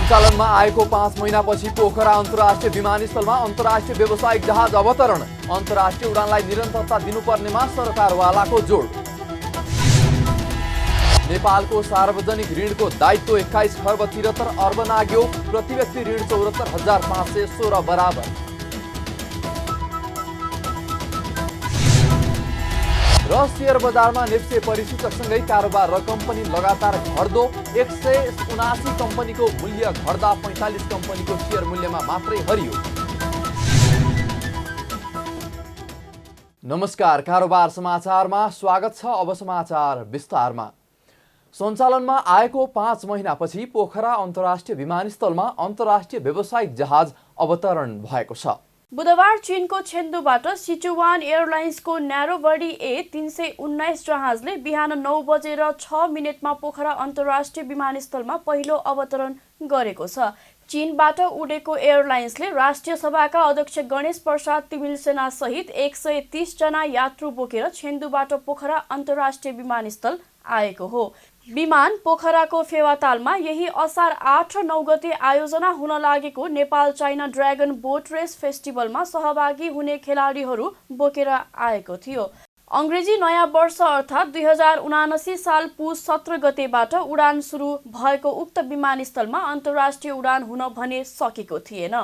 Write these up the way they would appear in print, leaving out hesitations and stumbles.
सञ्चालनमा आएको 5 महिनापछि पोखरा अन्तर्राष्ट्रिय विमानस्थलमा अन्तर्राष्ट्रिय व्यावसायिक जहाज अवतरण। अन्तर्राष्ट्रिय उडानलाई निरन्तरता दिनुपर्नेमा सरकारवालाको जोड। नेपालको सार्वजनिक ऋणको दायित्व 21 खर्ब 73 अर्ब नाग्यो। प्रति व्यक्ति ऋण 74,516 बराबर। र सेयर बजारमा नेप्से परिसूचकसँगै कारोबार रकम पनि लगातार घट्दो। 179 कम्पनीको मूल्य घट्दा 45 कम्पनीको सेयर मूल्यमा मात्रै हरियो। नमस्कार, कारोबार समाचारमा स्वागत छ। अब समाचार विस्तारमा। सञ्चालनमा आएको 5 महिनापछि पोखरा अन्तर्राष्ट्रिय विमानस्थलमा अन्तर्राष्ट्रिय व्यावसायिक जहाज अवतरण भएको छ। बुधबार चीनको छेन्दुबाट सिचुवान एयरलाइन्सको न्यारोबडी A319 जहाजले बिहान 9:06 पोखरा अन्तर्राष्ट्रिय विमानस्थलमा पहिलो अवतरण गरेको छ। चीनबाट उडेको एयरलाइन्सले राष्ट्रिय सभाका अध्यक्ष गणेश प्रसाद तिमिलसेना सहित 130 जना यात्रु बोकेर छेन्दुबाट पोखरा अन्तर्राष्ट्रिय विमानस्थल आएको हो। विमान पोखराको फेवातालमा यही असार 8 र 9 गते आयोजना हुन लागेको नेपाल चाइना ड्र्यागन बोट रेस फेस्टिभलमा सहभागी हुने खेलाडीहरू बोकेर आएको थियो। अङ्ग्रेजी नयाँ वर्ष अर्थात् 2079 साल पुस 17 गतेबाट उडान सुरु भएको उक्त विमानस्थलमा अन्तर्राष्ट्रिय उडान हुन भने सकेको थिएन।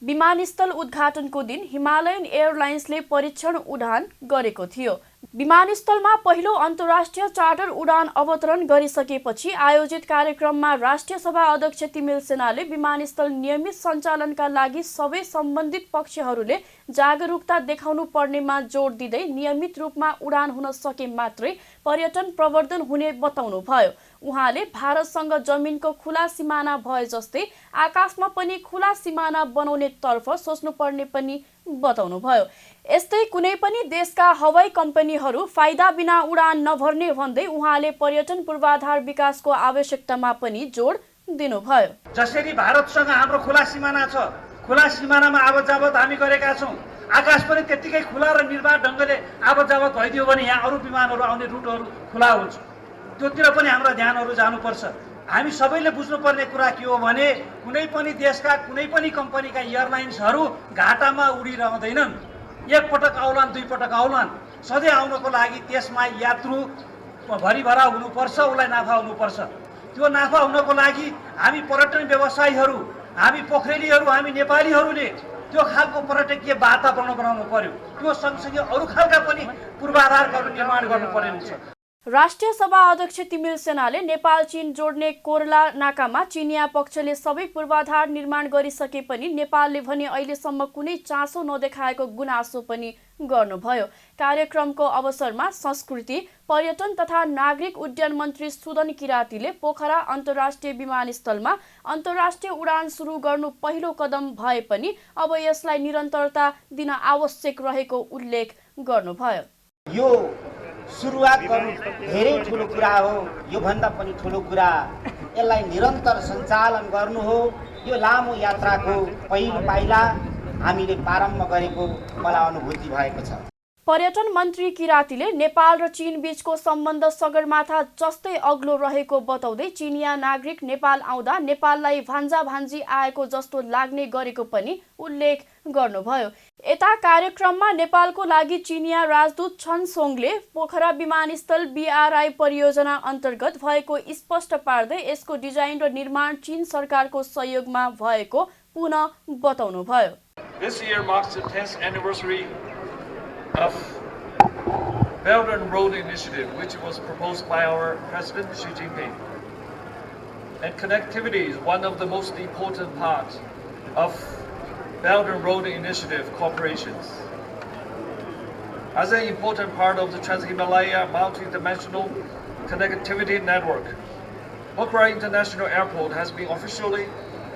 विमानस्थल उद्घाटनको दिन हिमालयन एयरलाइन्सले परीक्षण उडान गरेको थियो। विमानस्थलमा पहिलो अन्तर्राष्ट्रिय चार्टर उडान अवतरण गरिसकेपछि आयोजित कार्यक्रममा राष्ट्रिय सभा अध्यक्ष तिमिलसेनाले विमानस्थल नियमित सञ्चालनका लागि सबै सम्बन्धित पक्षहरूले जागरुकता देखाउनु पर्नेमा जोड दिँदै नियमित रूपमा उडान हुन सके मात्रै पर्यटन प्रवर्धन हुने बताउनुभयो। उहाँले भारतसँग जमिनको खुला सिमाना भए जस्तै आकाशमा पनि खुला सिमाना बनाउने तर्फ सोच्नुपर्ने पनि बताउनुभयो। यस्तै कुनै पनि देशका हवाई कम्पनीहरू फाइदा बिना उडान नभर्ने भन्दै उहाँले पर्यटन पूर्वाधार विकासको आवश्यकतामा पनि जोड दिनुभयो। जसरी भारतसँग हाम्रो खुला सिमाना छ, खुला सिमानामा आवत जावत हामी गरेका छौँ, आकाश पनि त्यतिकै खुला र निर्बाध ढङ्गले आवत जावत भइदियो भने यहाँ अरू विमानहरू आउने रुटहरू खुला हुन्छ। त्योतिर पनि हाम्रा ध्यानहरू जानुपर्छ। हामी सबैले बुझ्नुपर्ने कुरा के हो भने कुनै पनि देशका कुनै पनि कम्पनीका एयरलाइन्सहरू घाटामा उडिरहँदैनन्। एक पटक आउलान्, दुई पटक आउलान्। सधैँ आउनको लागि त्यसमा यात्रु भरिभरा हुनुपर्छ, उसलाई नाफा हुनुपर्छ। त्यो नाफा हुनको लागि हामी पर्यटन व्यवसायीहरू, हामी पोखरेलीहरू, हामी नेपालीहरूले त्यो खालको पर्यटकीय वातावरण बनाउनु पर्यो। त्यो सँगसँगै अरू खालका पनि पूर्वाधारहरू निर्माण गर्नुपर्ने हुन्छ। राष्ट्रिय सभा अध्यक्ष तिमिलसेनाले नेपाल चीन जोड्ने कोरला नाकामा चिनिया पक्षले सबै पूर्वाधार निर्माण गरिसके पनि नेपालले भने अहिलेसम्म कुनै चासो नदेखाएको गुनासो पनि गर्नुभयो। कार्यक्रमको अवसरमा संस्कृति, पर्यटन तथा नागरिक उड्डयन मन्त्री सुदन किरातीले पोखरा अन्तर्राष्ट्रिय विमानस्थलमा अन्तर्राष्ट्रिय उडान सुरु गर्नु पहिलो कदम भए पनि अब यसलाई निरन्तरता दिन आवश्यक रहेको उल्लेख गर्नुभयो। यो सुरुवात गर्नु धेरै ठुलो कुरा हो। यो भन्दा पनि ठुलो कुरा यसलाई निरन्तर सञ्चालन गर्नु हो। यो लामो यात्राको पहिलो पाइला हामीले प्रारम्भ गरेको मलाई अनुभूति भएको छ। पर्यटन मन्त्री किरातीले नेपाल र चीन बीचको सम्बन्ध सगरमाथा जस्तै अग्लो रहेको बताउँदै चिनिया नागरिक नेपाल आउँदा नेपाललाई भान्जा भान्जी आएको जस्तो लाग्ने गरेको पनि उल्लेख गर्नुभयो। यता कार्यक्रममा नेपालको लागि चिनिया राजदूत छन सोङले पोखरा विमानस्थल BRI परियोजना अन्तर्गत भएको स्पष्ट पार्दै यसको डिजाइन र निर्माण चीन सरकारको सहयोगमा भएको पुनः बताउनुभयो। This year marks the 10th anniversary of Belt and Road Initiative, which was proposed by our President Xi Jinping. And connectivity is one of the most important parts of Belt and Road Initiative corporations. As an important part of the Trans-Himalaya multi-dimensional connectivity network, Pokhara International Airport has been officially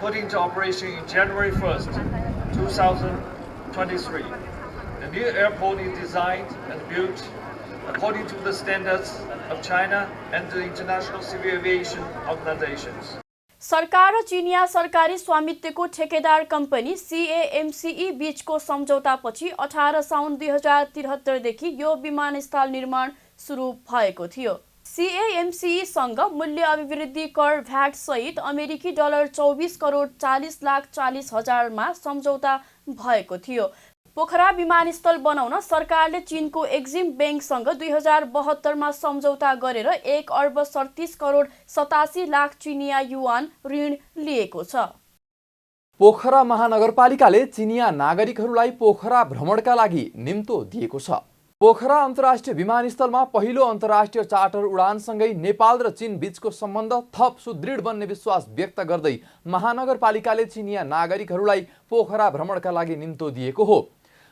put into operation in January 1st, 2023. The new airport is designed and built according to the standards of China and the International Civil Aviation Organizations. सरकार र चिनिया सरकारी स्वामित्वको ठेकेदार company CAMCE बीचको सम्झौतापछि 18 साउन 2073 देखि यो विमानस्थल निर्माण सुरु भएको थियो। CAMCसँग मूल्य अभिवृद्धि कर भ्याट सहित अमेरिकी डलर 24,40,40,000 सम्झौता भएको थियो। पोखरा विमानस्थल बनाउन सरकारले चीनको एक्जिम बैंकसँग 2072 सम्झौता गरेर 1,37,87,00,000 चिनिया युआन ऋण लिएको छ। पोखरा महानगरपालिकाले चिनिया नागरिकहरूलाई पोखरा भ्रमणका लागि निम्तो दिएको छ। पोखरा अन्तर्राष्ट्रिय विमानस्थलमा पहिलो अन्तर्राष्ट्रिय चार्टर उडानसँगै नेपाल र चीन बीचको सम्बन्ध थप सुदृढ बन्ने विश्वास व्यक्त गर्दै महानगरपालिकाले चिनिया नागरिकहरूलाई पोखरा भ्रमणका लागि निम्तो दिएको हो।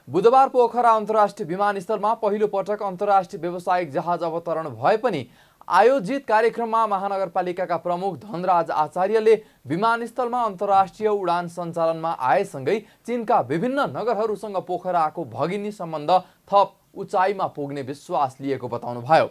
बुधबार पोखरा अन्तर्राष्ट्रिय विमानस्थलमा पहिलो पटक अन्तर्राष्ट्रिय व्यावसायिक जहाज अवतरण भए पनि आयोजित कार्यक्रममा महानगरपालिकाका प्रमुख धनराज आचार्यले विमानस्थलमा अन्तर्राष्ट्रिय उडान सञ्चालनमा आएसँगै चीनका विभिन्न नगरहरूसँग पोखराको भगिनी सम्बन्ध थप उचाइमा पुग्ने विश्वास लिएको बताउनुभयो।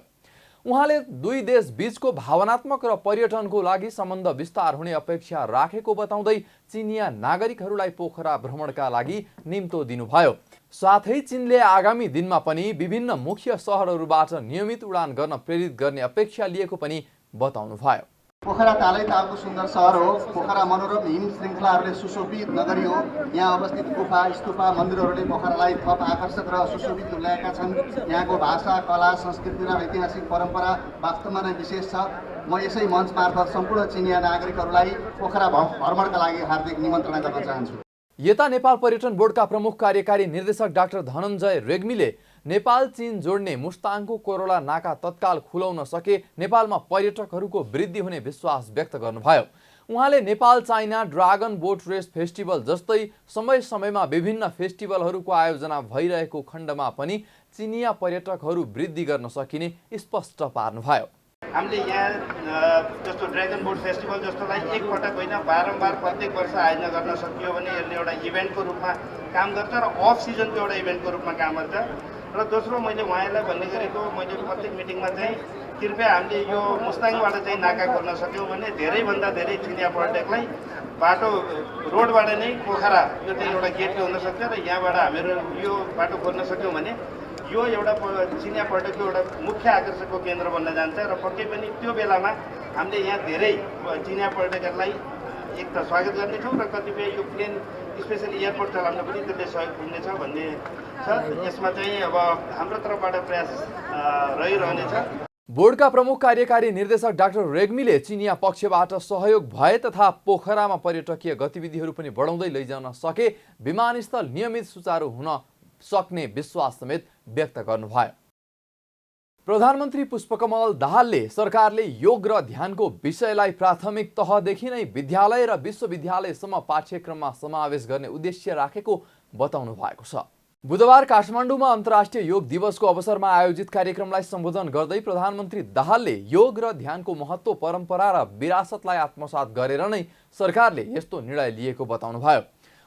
उहाँले दुई देश बीचको भावनात्मक र पर्यटनको लागि सम्बन्ध विस्तार हुने अपेक्षा राखेको बताउँदै चिनिया नागरिकहरूलाई पोखरा भ्रमणका लागि निम्तो दिनुभयो। साथै चीनले आगामी दिनमा पनि विभिन्न मुख्य सहरहरूबाट नियमित उडान गर्न प्रेरित गर्ने अपेक्षा लिएको पनि बताउनुभयो। पोखरा तालै तालको सुन्दर सहर हो। पोखरा मनोरम हिम श्रृङ्खलाहरूले सुशोभित नगरी हो। यहाँ अवस्थित गुफा स्तूपा मन्दिरहरूले पोखरालाई थप आकर्षक र सुशोभित तुल्याएका छन्। यहाँको भाषा कला संस्कृति र ऐतिहासिक परम्परा वास्तवमा नै विशेष छ। म यसै मञ्च मार्फत सम्पूर्ण चिनिया नागरिकहरूलाई पोखरा भ्रमणका लागि हार्दिक निमन्त्रणा गर्न चाहन्छु। यता नेपाल पर्यटन बोर्डका प्रमुख कार्यकारी निर्देशक डाक्टर धनञ्जय रेग्मीले नेपाल चीन जोड्ने मुस्ताङको कोरोला नाका तत्काल खुलाउन सके नेपालमा पर्यटकहरूको वृद्धि हुने विश्वास व्यक्त गर्नुभयो। उहाँले नेपाल चाइना ड्रागन बोट रेस फेस्टिभल जस्तै समय समयमा विभिन्न फेस्टिभलहरूको आयोजना भइरहेको खण्डमा पनि चिनिया पर्यटकहरू वृद्धि गर्न सकिने स्पष्ट पार्नुभयो। हामीले यहाँ जस्तो ड्रागन बोट फेस्टिभल जस्तोलाई एकपटक होइन बारम्बार प्रत्येक वर्ष आयोजना गर्न सकियो भने यसले एउटा इभेन्टको रूपमा काम गर्छ र अफ सिजनको एउटा इभेन्टको रूपमा काम गर्छ। र दोस्रो मैले उहाँलाई भन्ने गरेको मैले प्रत्येक मिटिङमा चाहिँ कृपया हामीले यो मुस्ताङबाट चाहिँ नाका खोल्न सक्यौँ भने धेरैभन्दा धेरै चिनिया पर्यटकलाई बाटो रोडबाट नै पोखरा यो चाहिँ एउटा गेटवे हुनसक्छ र यहाँबाट हामीहरू यो बाटो खोल्न सक्यौँ भने यो एउटा चिनिया पर्यटकको एउटा मुख्य आकर्षकको केन्द्र बन्न जान्छ र पक्कै पनि त्यो बेलामा हामीले यहाँ धेरै चिनिया पर्यटकहरूलाई एक त स्वागत गर्नेछौँ र कतिपय यो प्लेन स्पेसली एयरपोर्ट चलाउन पनि त्यसले सहयोग पुग्नेछ भन्ने छ। यसमा चाहिँ अब हाम्रो तर्फबाट प्रयास रहिरहनेछ। बोर्डका प्रमुख कार्यकारी निर्देशक डाक्टर रेग्मीले चिनिया पक्षबाट सहयोग भए तथा पोखरामा पर्यटकीय गतिविधिहरू पनि बढाउँदै लैजान सके विमानस्थल नियमित सुचारू हुन सक्ने विश्वास समेत व्यक्त गर्नुभयो। प्रधानमन्त्री पुष्पकमल दाहालले सरकारले योग र ध्यानको विषयलाई प्राथमिक तहदेखि नै विद्यालय र विश्वविद्यालयसम्म पाठ्यक्रममा समावेश गर्ने उद्देश्य राखेको बताउनु भएको छ। बुधबार काठमाडौँमा अन्तर्राष्ट्रिय योग दिवसको अवसरमा आयोजित कार्यक्रमलाई सम्बोधन गर्दै प्रधानमन्त्री दाहालले योग र ध्यानको महत्त्व परम्परा र विरासतलाई आत्मसात गरेर नै सरकारले यस्तो निर्णय लिएको बताउनुभयो।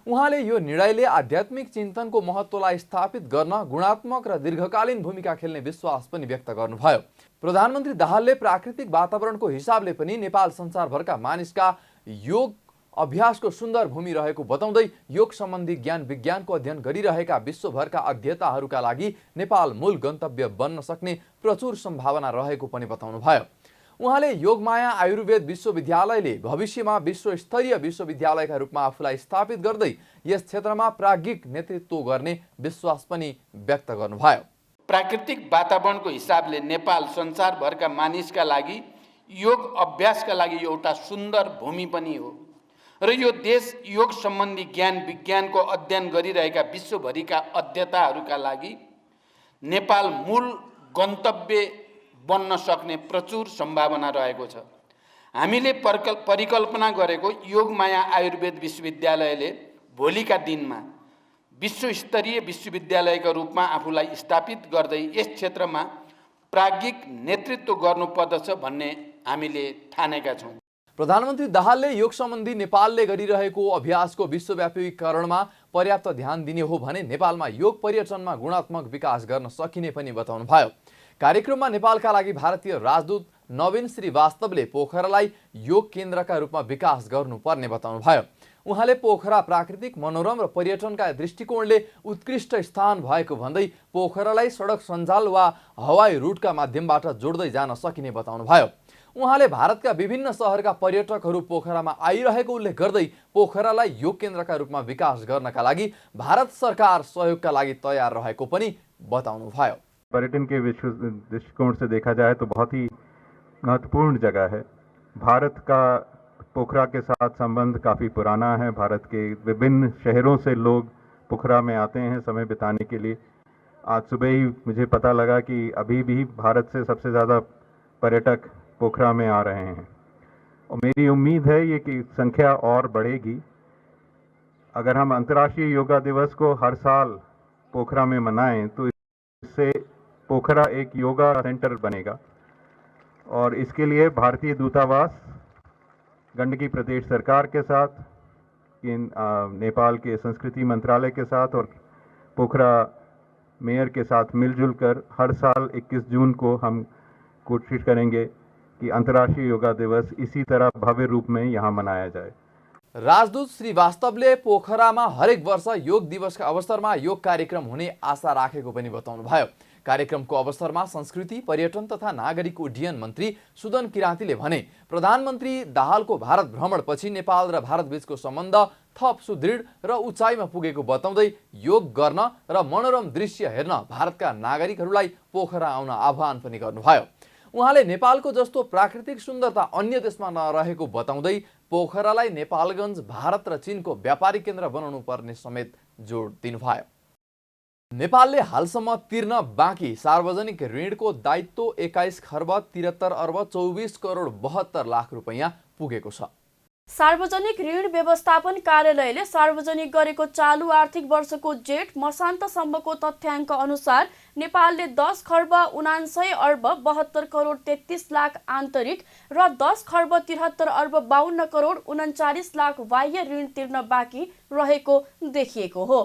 उहाँले यो निर्णयले आध्यात्मिक चिन्तनको महत्त्वलाई स्थापित गर्न गुणात्मक र दीर्घकालीन भूमिका खेल्ने विश्वास पनि व्यक्त गर्नुभयो। प्रधानमन्त्री दाहालले प्राकृतिक वातावरणको हिसाबले पनि नेपाल संसारभरका मानिसका योग अभ्यासको सुन्दर भूमि रहेको बताउँदै योग सम्बन्धी ज्ञान विज्ञानको अध्ययन गरिरहेका विश्वभरका अध्येताहरूका लागि नेपाल मूल गन्तव्य बन्न सक्ने प्रचुर सम्भावना रहेको पनि बताउनुभयो। उहाँले योगमाया आयुर्वेद विश्वविद्यालयले भविष्यमा विश्वस्तरीय विश्वविद्यालयका रूपमा आफूलाई स्थापित गर्दै यस क्षेत्रमा प्राज्ञिक नेतृत्व गर्ने विश्वास पनि व्यक्त गर्नुभयो। प्राकृतिक वातावरणको हिसाबले नेपाल संसारभरका मानिसका लागि योग अभ्यासका लागि एउटा सुन्दर भूमि पनि हो र यो देश योग सम्बन्धी ज्ञान विज्ञानको अध्ययन गरिरहेका विश्वभरिका अध्येताहरूका लागि नेपाल मूल गन्तव्य बन्न सक्ने प्रचुर सम्भावना रहेको छ। हामीले परिकल्पना गरेको योगमाया आयुर्वेद विश्वविद्यालयले भोलिका दिनमा विश्वस्तरीय विश्वविद्यालयका रूपमा आफूलाई स्थापित गर्दै यस क्षेत्रमा प्राज्ञिक नेतृत्व गर्नुपर्दछ भन्ने हामीले ठानेका छौँ। प्रधानमन्त्री दाहालले योग सम्बन्धी नेपालले गरिरहेको अभ्यासको विश्वव्यापीकरणमा पर्याप्त ध्यान दिने हो भने नेपालमा योग पर्यटनमा गुणात्मक विकास गर्न सकिने पनि बताउनुभयो। कार्यक्रममा नेपालका लागि भारतीय राजदूत नवीन श्रीवास्तवले पोखरालाई योग केन्द्रका रूपमा विकास गर्नुपर्ने बताउनुभयो। उहाँले पोखरा प्राकृतिक मनोरम र पर्यटनका दृष्टिकोणले उत्कृष्ट स्थान भएको भन्दै पोखरालाई सडक सञ्जाल वा हवाई रुटका माध्यमबाट जोड्दै जान सकिने बताउनुभयो। उहाँले भारतका विभिन्न शहरका पर्यटकहरू पोखरामा आइरहेको उल्लेख गर्दै पोखरालाई योग केन्द्रका रूपमा विकास गर्नका लागि भारत सरकार सहयोगका लागि तयार रहेको पनि बताउनुभयो। पर्यटन के दृष्टिकोण से देखा जाए तो बहुत ही महत्वपूर्ण जगह है। भारत का पोखरा के साथ संबंध काफ़ी पुराना है। भारत के विभिन्न शहरों से लोग पोखरा में आते हैं समय बिताने के लिए। आज सुबह ही मुझे पता लगा कि अभी भी भारत से सबसे ज़्यादा पर्यटक पोखरा में आ रहे हैं और मेरी उम्मीद है ये कि संख्या और बढ़ेगी। अगर हम अंतर्राष्ट्रीय योगा दिवस को हर साल पोखरा में मनाएं तो इससे पोखरा एक योगा सेंटर बनेगा और इसके लिए भारतीय दूतावास गंडकी प्रदेश सरकार के साथ, नेपाल के संस्कृति मंत्रालय के साथ और पोखरा मेयर के साथ मिलजुल कर हर साल 21 जून को हम कोशिश करेंगे कि अंतर्राष्ट्रीय योगा दिवस इसी तरह भव्य रूप में यहाँ मनाया जाए। राजदूत श्रीवास्तवले पोखरामा हरेक वर्ष योग दिवसका अवसरमा योग कार्यक्रम हुने आशा राखेको पनि बताउनुभयो। कार्यक्रमको अवसरमा संस्कृति, पर्यटन तथा नागरिक उड्डयन मन्त्री सुदन किराँतीले भने प्रधानमन्त्री दाहालको भारत भ्रमणपछि नेपाल र भारत बीचको सम्बन्ध थप सुदृढ र उचाइमा पुगेको बताउँदै योग गर्न र मनोरम दृश्य हेर्न भारतका नागरिकहरूलाई पोखरा आउन आह्वान पनि गर्नुभयो। उहाँले नेपालको जस्तो प्राकृतिक सुन्दरता अन्य देशमा नरहेको बताउँदै पोखरालाई नेपालगञ्ज भारत र चीनको व्यापारिक केन्द्र बनाउनु पर्ने समेत जोड दिनुभयो। नेपालले हालसम्म तिर्न बाँकी सार्वजनिक ऋणको दायित्व 21 खर्ब 73 अर्ब 24 करोड 72 लाख रुपैयाँ पुगेको छ। सार्वजनिक ऋण व्यवस्थापन कार्यालयले सार्वजनिक गरेको चालु आर्थिक वर्षको जेठ मसान्तसम्मको तथ्याङ्क अनुसार नेपालले 10 खर्ब 79 अर्ब 72 करोड 33 लाख आन्तरिक र 10 खर्ब 73 अर्ब 52 करोड 39 लाख बाह्य ऋण तिर्न बाँकी रहेको देखिएको हो।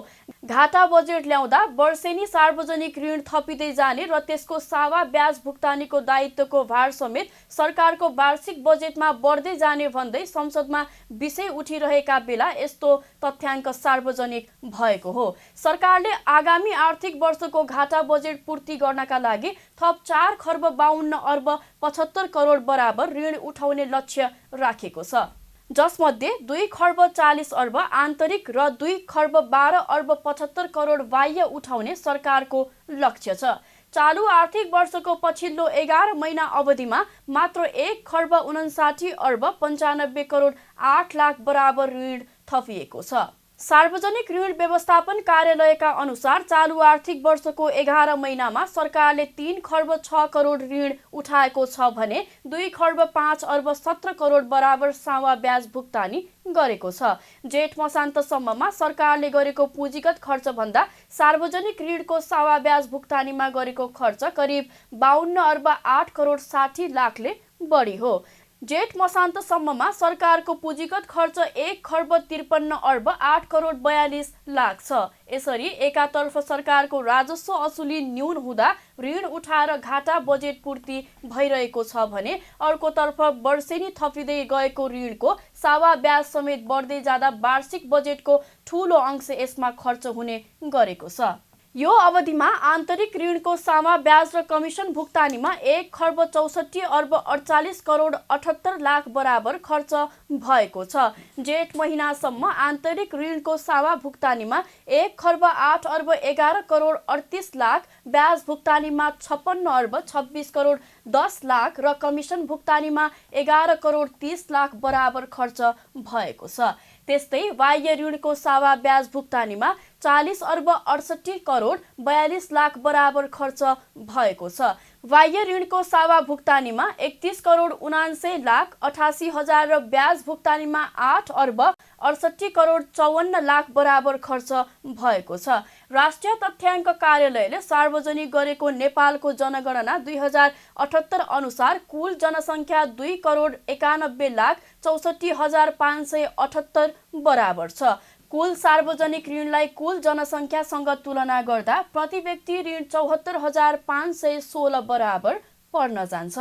घाटा बजेट ल्याउँदा वर्षेनी सार्वजनिक ऋण थपिँदै जाने र त्यसको सावा ब्याज भुक्तानीको दायित्वको भार समेत सरकारको वार्षिक बजेटमा बढ्दै जाने भन्दै संसदमा विषय उठिरहेका बेला यस्तो तथ्याङ्क सार्वजनिक भएको हो। सरकारले आगामी आर्थिक वर्षको घाटा बजेट पूर्ति गर्नका लागि थप 4 खर्ब 52 अर्ब 75 करोड बराबर ऋण उठाउने लक्ष्य राखेको छ, जसमध्ये 2 खर्ब 40 अर्ब आन्तरिक र 2 खर्ब 12 अर्ब 75 करोड बाह्य उठाउने सरकारको लक्ष्य छ। चालु आर्थिक वर्षको पछिल्लो 11 महिना अवधिमा मात्र 1 खर्ब 59 अर्ब 95 करोड 8 लाख बराबर ऋण थपिएको छ। सार्वजनिक ऋण व्यवस्थापन कार्यालयका अनुसार चालु आर्थिक वर्षको 11 महिनामा सरकारले 3 खर्ब 6 करोड ऋण उठाएको छ भने 2 खर्ब 5 अर्ब 17 करोड बराबर सावा ब्याज भुक्तानी गरेको छ। जेठ मसान्तसम्ममा सरकारले गरेको पुँजीगत खर्च भन्दा सार्वजनिक ऋणको सावा ब्याज भुक्तानीमा गरेको खर्च करिब 52 अर्ब 8 करोड 60 लाखले बढी हो। जेठ मसान्तसम्ममा सरकारको पुँजीगत खर्च 1 खर्ब 53 अर्ब 8 करोड 42 लाख छ। यसरी एकातर्फ सरकारको राजस्व असुली न्यून हुँदा ऋण उठाएर घाटा बजेट पूर्ति भइरहेको छ भने अर्कोतर्फ वर्षेनी थपिँदै गएको ऋणको सावा ब्याज समेत बढ्दै जाँदा वार्षिक बजेटको ठूलो अंश यसमा खर्च हुने गरेको छ। यो अवधिमा आन्तरिक ऋणको सामा ब्याज र कमिसन भुक्तानीमा 1 खर्ब 64 अर्ब 48 करोड 78 लाख बराबर खर्च भएको छ। जेठ महिनासम्म आन्तरिक ऋणको सामा भुक्तानीमा 1 खर्ब 8 अर्ब 11 करोड 38 लाख, ब्याज भुक्तानीमा 56 अर्ब 26 करोड 10 लाख र कमिसन भुक्तानीमा 11 करोड 30 लाख बराबर खर्च भएको छ। त्यस्तै बाह्य ऋणको सावा ब्याज भुक्तानीमा 40 अर्ब 68 करोड 42 लाख बराबर खर्च भएको छ। बाह्य ऋणको सावा भुक्तानीमा 31 करोड 79 लाख 88 हजार र ब्याज भुक्तानीमा 8 अर्ब 68 करोड 54 लाख बराबर खर्च भएको छ। राष्ट्रिय तथ्याङ्क कार्यालयले सार्वजनिक गरेको नेपालको जनगणना 2078 अनुसार कुल जनसङ्ख्या 2 करोड 91 लाख 64 हजार 578 बराबर छ। कुल सार्वजनिक ऋणलाई कुल जनसङ्ख्यासँग तुलना गर्दा प्रति व्यक्ति ऋण 74,516 बराबर पर्न जान्छ।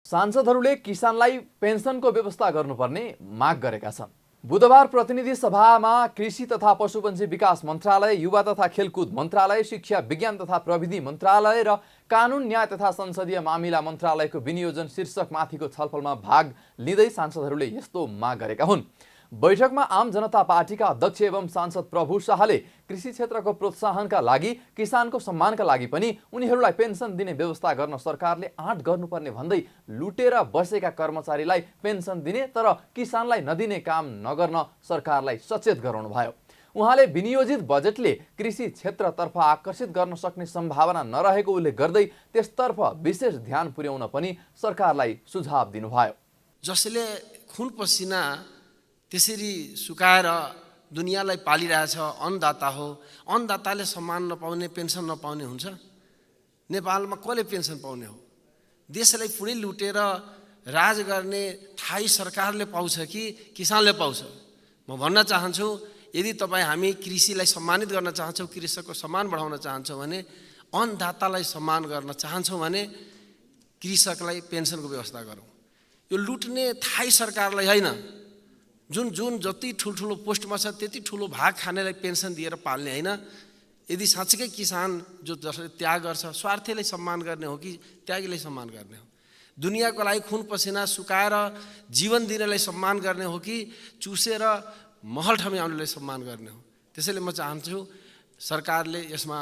सांसदहरूले किसानलाई पेन्सनको व्यवस्था गर्नुपर्ने माग गरेका छन्। बुधबार प्रतिनिधि सभामा कृषि तथा पशुपन्छी विकास मन्त्रालय, युवा तथा खेलकुद मन्त्रालय, शिक्षा विज्ञान तथा प्रविधि मन्त्रालय र कानुन न्याय तथा संसदीय मामिला मन्त्रालयको विनियोजन शीर्षकमाथिको छलफलमा भाग लिँदै सांसदहरूले यस्तो माग गरेका हुन्। बैठकमा आम जनता पार्टीका अध्यक्ष एवं सांसद प्रभु शाहले कृषि क्षेत्रको प्रोत्साहनका लागि, किसानको सम्मानका लागि पनि उनीहरूलाई पेन्सन दिने व्यवस्था गर्न सरकारले आँट गर्नुपर्ने भन्दै लुटेर बसेका कर्मचारीलाई पेन्सन दिने तर किसानलाई नदिने काम नगर्न सरकारलाई सचेत गराउनुभयो। उहाँले विनियोजित बजेटले कृषि क्षेत्रतर्फ आकर्षित गर्न सक्ने सम्भावना नरहेको उल्लेख गर्दै त्यसतर्फ विशेष ध्यान पुर्याउन पनि सरकारलाई सुझाव दिनुभयो। जसले खुन पसिना त्यसरी सुकाएर दुनियाँलाई पालिरहेछ, अन्नदाता हो, अन्नदाताले सम्मान नपाउने, पेन्सन नपाउने हुन्छ? नेपालमा कसले पेन्सन पाउने हो? देशलाई पुरै लुटेर राज गर्ने थाई सरकारले पाउँछ कि किसानले पाउँछ? म भन्न चाहन्छु, यदि तपाईँ हामी कृषिलाई सम्मानित गर्न चाहन्छौँ, कृषकको सम्मान बढाउन चाहन्छौँ भने, अन्नदातालाई सम्मान गर्न चाहन्छौँ भने कृषकलाई पेन्सनको व्यवस्था गरौँ। यो लुट्ने थाई सरकारलाई होइन, जुन जति ठुल्ठुलो पोस्टमा छ त्यति ठुलो भाग खानेलाई पेन्सन दिएर पाल्ने होइन। यदि साँच्चीकै किसान जसले त्याग गर्छ, स्वार्थीलाई सम्मान गर्ने हो कि त्यागीलाई सम्मान गर्ने हो? दुनियाँको लागि खुन पसिना सुकाएर जीवन दिनेलाई सम्मान गर्ने हो कि चुसेर महल ठम्याउनेलाई सम्मान गर्ने हो? त्यसैले म चाहन्छु सरकारले यसमा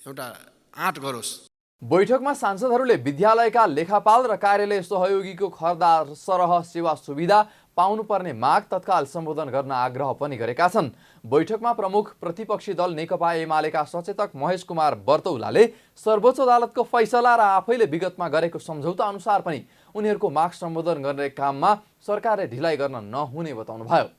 एउटा आँट गरोस्। बैठकमा सांसदहरूले विद्यालयका लेखापाल र कार्यालय सहयोगीको खरदार सरह सेवा सुविधा पाउनुपर्ने माग तत्काल सम्बोधन गर्न आग्रह पनि गरेका छन्। बैठकमा प्रमुख प्रतिपक्षी दल नेकपा एमालेका सचेतक महेश कुमार बर्तौलाले सर्वोच्च अदालतको फैसला र आफैले विगतमा गरेको सम्झौता अनुसार पनि उनीहरूको माग सम्बोधन गर्ने काममा सरकारले ढिलाइ गर्न नहुने बताउनुभयो।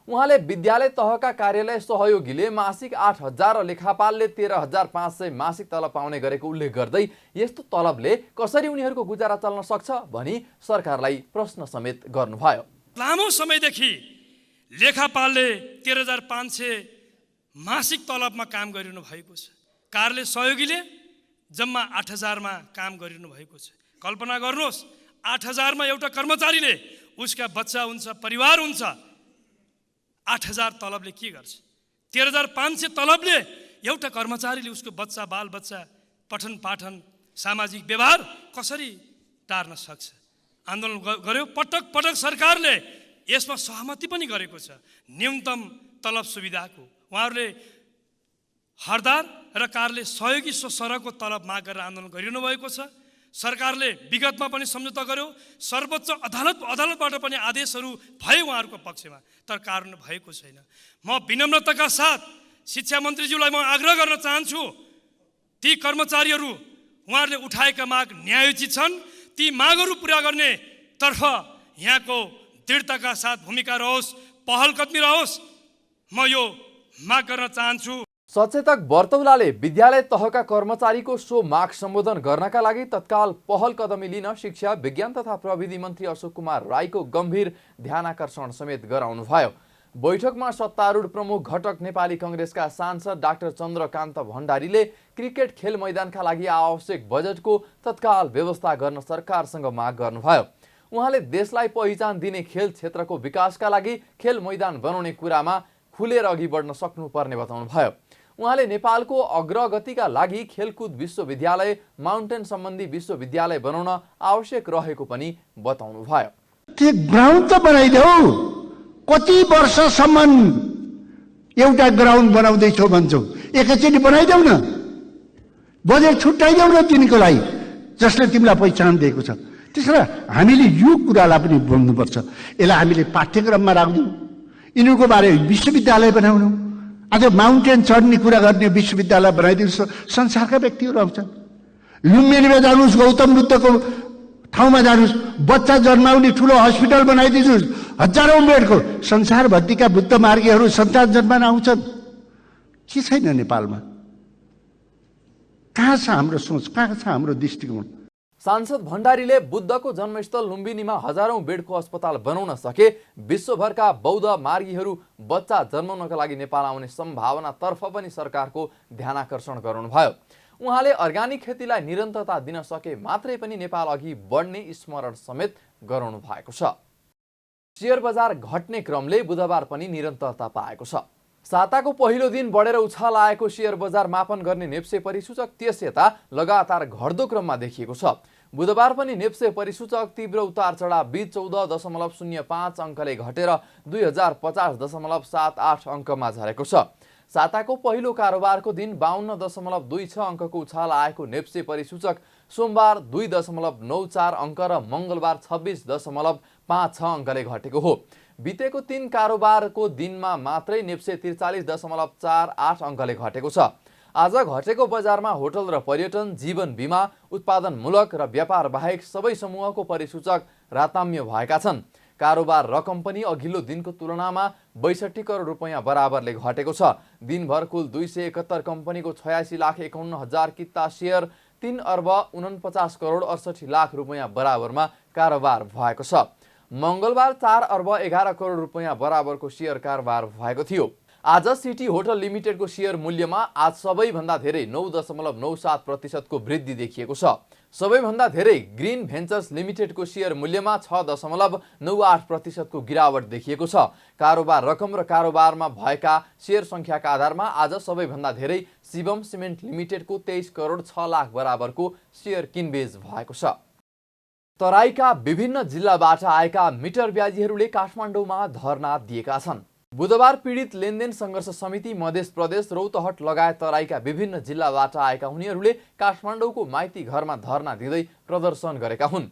उहाँले विद्यालय तहका कार्यालय सहयोगीले मासिक 8,000 र लेखापालले 13,500 मासिक तलब पाउने गरेको उल्लेख गर्दै यस्तो तलबले कसरी उनीहरूको गुजारा चल्न सक्छ भनी सरकारलाई प्रश्न समेत गर्नुभयो। लामो समयदेखि लेखापालले 13,500 मासिक तलबमा काम गरिरहनु भएको छ। कार्यालय सहयोगीले जम्मा 8,000मा काम गरिरहनु भएको छ। कल्पना गर्नुहोस्, 8,000मा एउटा कर्मचारीले उसका बच्चा हुन्छ, परिवार हुन्छ, 8,000 तलबले के गर्छ? 13,500 तलबले एउटा कर्मचारीले उसको बच्चा, बाल बच्चा, पठन पाठन, सामाजिक व्यवहार कसरी टार्न सक्छ? आन्दोलन गर्यो, पटक पटक सरकारले यसमा सहमति पनि गरेको छ न्यूनतम तलब सुविधाको। उहाँहरूले हरदार र कार्यालय सहयोगी सरहको तलब माग गरेर आन्दोलन गरिरहनु भएको छ। सरकारले विगतमा पनि सम्झौता गर्यो, सर्वोच्च अदालतबाट पनि आदेशहरू भए उहाँहरूको पक्षमा, तर कार्यान्वयन भएको छैन। म विनम्रताका साथ शिक्षा मन्त्रीज्यूलाई म आग्रह गर्न चाहन्छु, ती कर्मचारीहरू उहाँहरूले उठाएका माग न्यायोचित छन्। ती मागहरू पुरा गर्ने तर्फ यहाँको दृढताका साथ भूमिका रहोस्, पहल कदमी रहोस्, म यो माग गर्न चाहन्छु। सचेतक बर्तौलाले विद्यालय तहका कर्मचारीको सो माग सम्बोधन गर्नका लागि तत्काल पहल कदमी लिन शिक्षा विज्ञान तथा प्रविधि मन्त्री अशोक कुमार राईको गम्भीर ध्यानाकर्षण समेत गराउनुभयो। बैठकमा सत्तारूढ प्रमुख घटक नेपाली कांग्रेसका सांसद डाक्टर चन्द्रकान्त भण्डारीले क्रिकेट खेल मैदानका लागि आवश्यक बजेटको तत्काल व्यवस्था गर्न सरकारसँग माग गर्नुभयो। उहाँले देशलाई पहिचान दिने खेल क्षेत्रको विकासका लागि खेल मैदान बनाउने कुरामा खुलेर अघि बढ्न सक्नुपर्ने बताउनुभयो। उहाँले नेपालको अग्रगतिका लागि खेलकुद विश्वविद्यालय, माउन्टेन सम्बन्धी विश्वविद्यालय बनाउन आवश्यक रहेको पनि बताउनुभयो। त्यो ग्राउन्ड त बनाइदेऊ, कति वर्षसम्म एउटा ग्राउन्ड बनाउँदैछौ भन्छौ, एकैचोटि बनाइदेऊ न, बजेट छुट्याइदेऊ न तिनीको लागि जसले तिमीलाई पहिचान दिएको छ। त्यसैले हामीले यो कुरालाई पनि बोल्नुपर्छ। यसलाई हामीले पाठ्यक्रममा राख्छौँ, यिनीहरूको बारे विश्वविद्यालय बनाउनु, आज माउन्टेन चढ्ने कुरा गर्ने विश्वविद्यालय बनाइदिनुहोस्। संसारका व्यक्तिहरू आउँछन्, लुम्बिनीमा जानुहोस्, गौतम बुद्धको ठाउँमा जानुहोस्, बच्चा जन्माउने ठुलो हस्पिटल बनाइदिनुहोस्, हजारौं बेडको। संसारभरिका बुद्ध मार्गीहरू सन्तान जन्मान आउँछन्। के छैन नेपालमा? कहाँ छ हाम्रो सोच, कहाँ छ हाम्रो दृष्टिकोण? सांसद भण्डारीले बुद्धको जन्मस्थल लुम्बिनीमा हजारौं बेडको अस्पताल बनाउन सके विश्वभरका बौद्ध मार्गीहरू बच्चा जन्माउनका लागि नेपाल आउने सम्भावनातर्फ पनि सरकारको ध्यानाकर्षण गराउनुभयो। उहाँले अर्ग्यानिक खेतीलाई निरन्तरता दिन सके मात्रै पनि नेपाल अघि बढ्ने स्मरण समेत गराउनु भएको छ। शेयर बजार घट्ने क्रमले बुधबार पनि निरन्तरता पाएको छ। साताको पहिलो दिन बढेर उछाल आएको शेयर बजार मापन गर्ने नेप्से परिसूचक त्यस यता लगातार घट्दो क्रममा देखिएको छ। बुधबार पनि नेप्से परिसूचक तीव्र उतार चढाव बीच 14.05 अङ्कले घटेर 2050.78 अङ्कमा झरेको छ। साताको पहिलो कारोबारको दिन 52.26 अङ्कको उछाल आएको नेप्से परिसूचक सोमबार 2.94 अङ्क र मङ्गलबार 26.56 अङ्कले घटेको हो। बितेको 3 कारोबारको दिनमा मात्रै नेप्से 43.48 अङ्कले घटेको छ। आज घटेको बजारमा होटल र पर्यटन, जीवन बीमा, उत्पादनमूलक र व्यापार बाहेक सबै समूहको परिसूचक राताम्य भएका छन्। कारोबार रकम पनि अघिल्लो दिनको तुलनामा 62 करोड रुपैयाँ बराबरले घटेको छ। दिनभर कुल 271 कम्पनीको 86,51,000 किता शेयर 3 अर्ब 49 करोड 68 लाख रुपैयाँ बराबरमा कारोबार भएको छ। मङ्गलबार 4 अर्ब 11 करोड रुपैयाँ बराबरको शेयर कारोबार भएको थियो। आज सिटी होटल लिमिटेडको शेयर मूल्यमा आज सबैभन्दा धेरै 9.97% को वृद्धि देखिएको छ। सबैभन्दा धेरै ग्रीन भेन्चर्स लिमिटेडको शेयर मूल्यमा 6.98% को गिरावट देखिएको छ। कारोबार रकम र कारोबारमा भएका शेयर संख्याका आधारमा आज सबैभन्दा धेरै शिवम सिमेन्ट लिमिटेडको 23 करोड 6 लाख बराबरको शेयर किनबेच भएको छ। तराईका विभिन्न जिल्लाबाट आएका मिटर ब्याजीहरूले काठमाडौँमा धरना दिएका छन्। बुधबार पीडित लेनदेन सङ्घर्ष समिति मध्य प्रदेश रौतहट लगायत तराईका विभिन्न जिल्लाबाट आएका उनीहरूले काठमाडौँको माइती घरमा धरना दिँदै प्रदर्शन गरेका हुन्।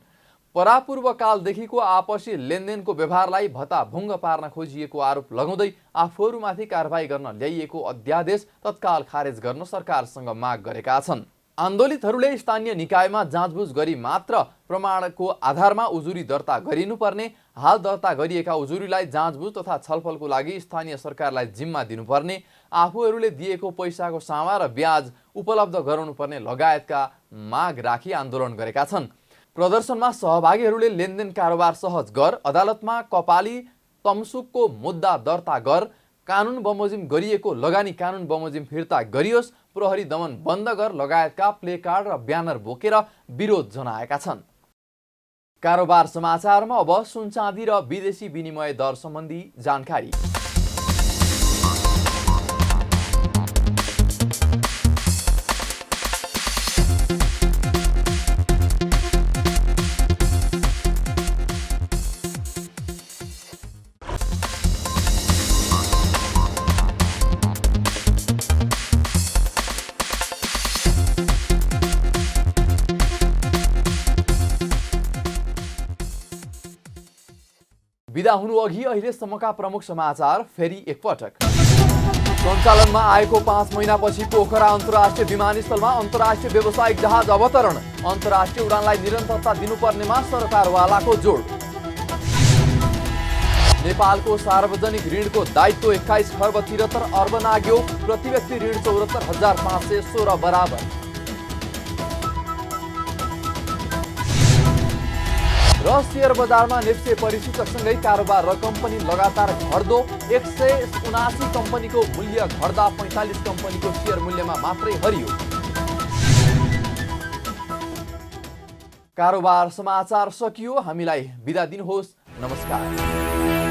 परापूर्वकालदेखिको आपसी लेनदेनको व्यवहारलाई भत्ताभुङ्ग पार्न खोजिएको आरोप लगाउँदै आफूहरूमाथि कारबाही गर्न ल्याइएको अध्यादेश तत्काल खारेज गर्न सरकारसँग माग गरेका छन्। आन्दोलितहरूले स्थानीय निकायमा जाँचबुझ गरी मात्र प्रमाणको आधारमा उजुरी दर्ता गरिनुपर्ने, हाल दर्ता गरिएका उजुरीलाई जाँचबुझ तथा छलफलको लागि स्थानीय सरकारलाई जिम्मा दिनुपर्ने, आफूहरूले दिएको पैसाको सामा र ब्याज उपलब्ध गराउनुपर्ने लगायतका माग राखी आन्दोलन गरेका छन्। प्रदर्शनमा सहभागीहरूले लेनदेन कारोबार सहज गर, अदालतमा कपाली तमसुकको मुद्दा दर्ता गर, कानुन बमोजिम गरिएको लगानी कानुन बमोजिम फिर्ता गरियोस्, प्रहरी दमन बन्द गर लगायतका प्लेकार्ड र ब्यानर बोकेर विरोध जनाएका छन्। कारोबार समाचारमा अब सुन चाँदी र विदेशी विनिमय दर सम्बन्धी जानकारी। बिदा हुनु अघि अहिलेसम्मका प्रमुख समाचार फेरि एकपटक। सञ्चालनमा आएको 5 महिनापछि पोखरा अन्तर्राष्ट्रिय विमानस्थलमा अन्तर्राष्ट्रिय व्यावसायिक जहाज अवतरण, अन्तर्राष्ट्रिय उडानलाई निरन्तरता दिनुपर्नेमा सरकारवालाको जोड। नेपालको सार्वजनिक ऋणको दायित्व 21 खर्ब 73 अर्ब नाग्यो, प्रति व्यक्ति ऋण 74,516 बराबर। र शेयर बजारमा नेप्से परिसूचकसँगै कारोबार रकम पनि लगातार घट्दो, 179 कम्पनीको मूल्य घट्दा 45 कम्पनीको शेयर मूल्यमा मात्रै हरियो। कारोबार समाचार सकियो। हामीलाई बिदा दिनुहोस्। नमस्कार।